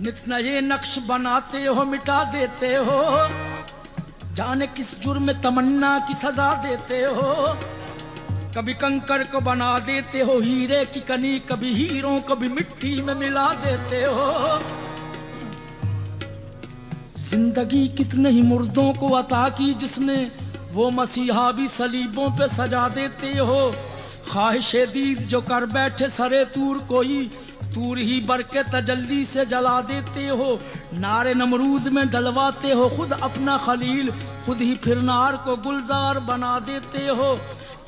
नित नए नक्श बनाते हो, मिटा देते हो, जाने किस जुर्म तमन्ना की सजा देते हो। कभी कंकर को बना देते हो हीरे की कनी, कभी हीरों को भी मिट्टी में मिला देते हो। जिंदगी कितने ही मुर्दों को अता की जिसने, वो मसीहा भी सलीबों पे सजा देते हो। ख्वाहिशे दीद जो कर बैठे सरे तूर, कोई तूर ही बर के तजल्ली से जला देते हो। नारे नमरूद में डलवाते हो खुद अपना खलील, खुद ही फिर नार को गुलजार बना देते हो।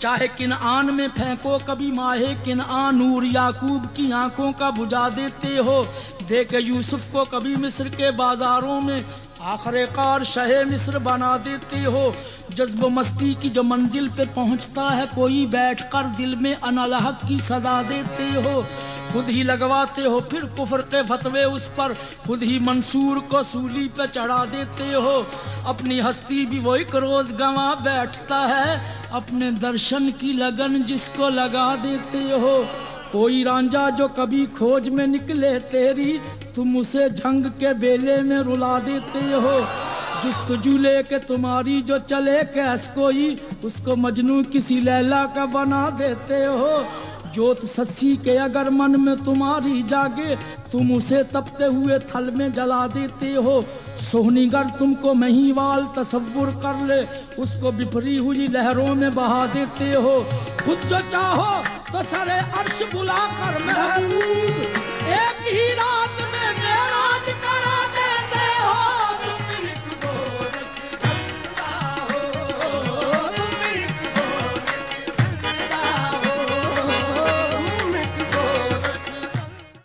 चाहे किनआन में फेंको कभी माहे किनआन, नूर याकूब की आंखों का बुझा देते हो। देखे यूसुफ को कभी मिस्र के बाजारों में, आखिरकार शहे मिस्र बना देते हो। जज्ब मस्ती की जो मंजिल पे पहुंचता है कोई, बैठकर दिल में अनलहक की सदा देते हो। खुद ही लगवाते हो फिर कुफ्र के फतवे उस पर, खुद ही मंसूर को सूली पे चढ़ा देते हो। अपनी हस्ती भी वो एक रोज गंवा बैठता है, अपने दर्शन की लगन जिसको लगा देते हो। कोई रांझा जो कभी खोज में निकले तेरी, तुम उसे झंग के बेले में रुला देते हो। जुस्तजू लेके तुम्हारी जो चले कैस कोई, उसको मजनू किसी लैला का बना देते हो। जोत सस्सी के अगर मन में तुम्हारी जागे, तुम उसे तपते हुए थल में जला देते हो। सोहनीगर तुमको महीवाल तसव्वुर कर ले, उसको बिफरी हुई लहरों में बहा देते हो। खुद जो चाहो तो सरे अर्श बुला कर महबूब,